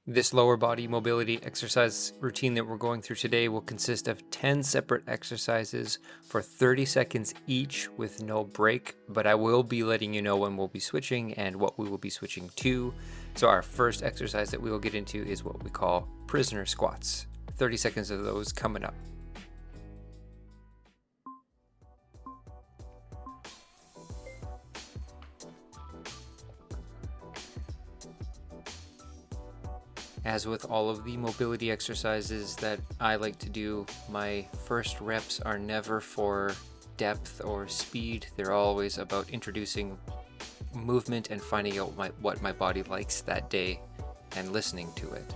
This lower body mobility exercise routine that we're going through today will consist of 10 separate exercises for 30 seconds each with no break, but I will be letting you know when we'll be switching and what we will be switching to. So our first exercise that we will get into is what we call prisoner squats. 30 seconds of those coming up. As with all of the mobility exercises that I like to do, my first reps are never for depth or speed. They're always about introducing movement and finding out what my body likes that day and listening to it.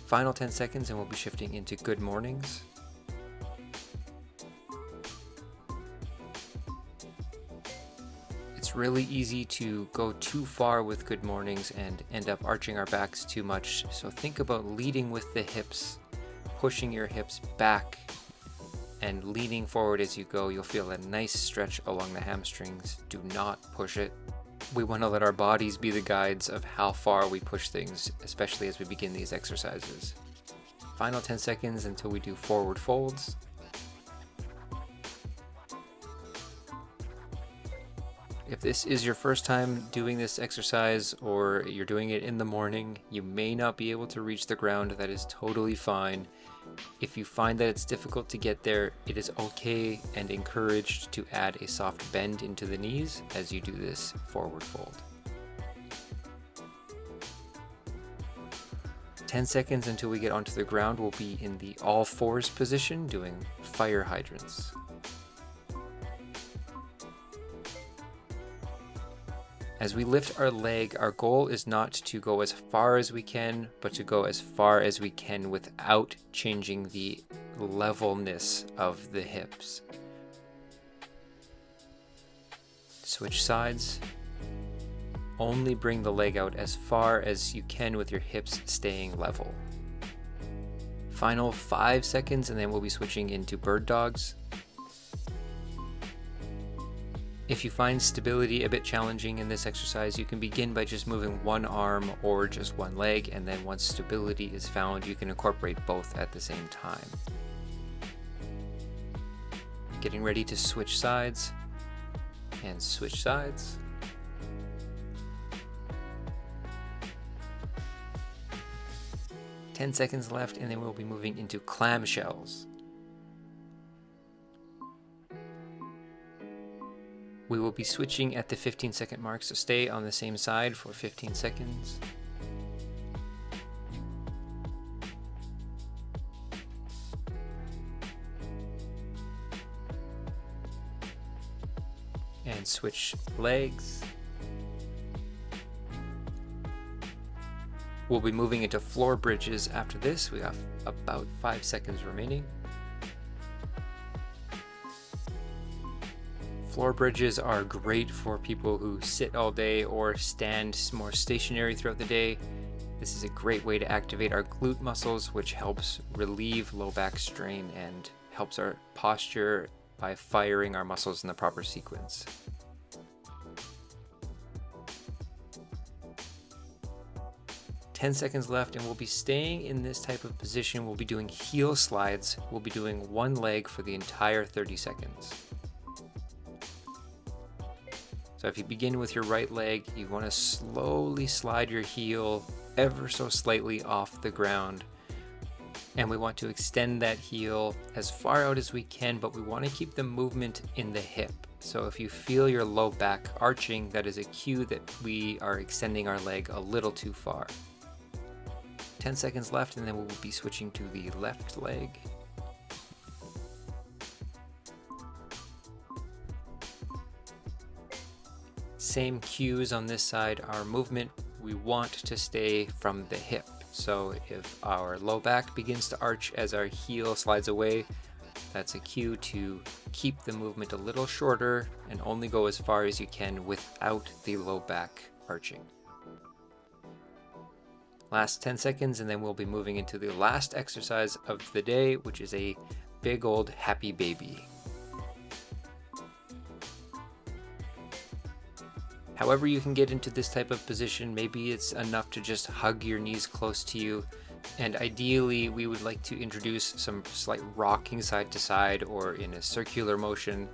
Final 10 seconds and we'll be shifting into good mornings. It's really easy to go too far with good mornings and end up arching our backs too much. So think about leading with the hips, pushing your hips back and leaning forward as you go. You'll feel a nice stretch along the hamstrings. Do not push it. We want to let our bodies be the guides of how far we push things, especially as we begin these exercises. Final 10 seconds until we do forward folds. If this is your first time doing this exercise or you're doing it in the morning, you may not be able to reach the ground. That is totally fine. If you find that it's difficult to get there, it is okay and encouraged to add a soft bend into the knees as you do this forward fold. 10 seconds until we get onto the ground. We'll be in the all fours position doing fire hydrants. As we lift our leg, our goal is not to go as far as we can, but to go as far as we can without changing the levelness of the hips. Switch sides. Only bring the leg out as far as you can with your hips staying level. Final 5 seconds and then we'll be switching into bird dogs. If you find stability a bit challenging in this exercise, you can begin by just moving one arm or just one leg, and then once stability is found, you can incorporate both at the same time. Getting ready to switch sides, and switch sides. "10 seconds left, and then we'll be moving into clamshells. We will be switching at the 15-second mark, so stay on the same side for 15 seconds. And switch legs. We'll be moving into floor bridges after this. We have about 5 seconds remaining. Floor bridges are great for people who sit all day or stand more stationary throughout the day. This is a great way to activate our glute muscles, which helps relieve low back strain and helps our posture by firing our muscles in the proper sequence. "10 seconds left, and we'll be staying in this type of position. We'll be doing heel slides. We'll be doing one leg for the entire 30 seconds. So if you begin with your right leg, you want to slowly slide your heel ever so slightly off the ground. And we want to extend that heel as far out as we can, but we want to keep the movement in the hip. So if you feel your low back arching, that is a cue that we are extending our leg a little too far. 10 seconds left, and then we'll be switching to the left leg. Same cues on this side. Our movement, we want to stay from the hip. So if our low back begins to arch as our heel slides away, that's a cue to keep the movement a little shorter and only go as far as you can without the low back arching. Last 10 seconds, and then we'll be moving into the last exercise of the day, which is a big old happy baby. However you can get into this type of position, maybe it's enough to just hug your knees close to you. And ideally, we would like to introduce some slight rocking side to side or in a circular motion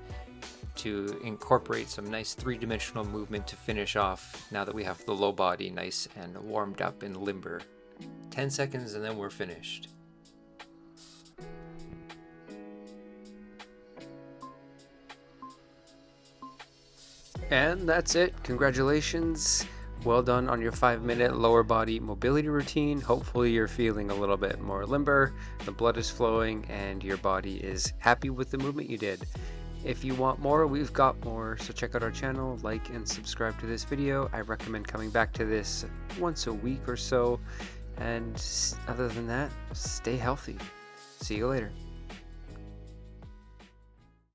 to incorporate some nice three-dimensional movement to finish off now that we have the low body nice and warmed up and limber. 10 seconds and then we're finished. And that's it. Congratulations. Well done on your 5-minute lower body mobility routine. Hopefully you're feeling a little bit more limber, the blood is flowing, and your body is happy with the movement you did. If you want more, we've got more, so check out our channel, like and subscribe to this video. I recommend coming back to this once a week or so. And other than that, stay healthy. See you later.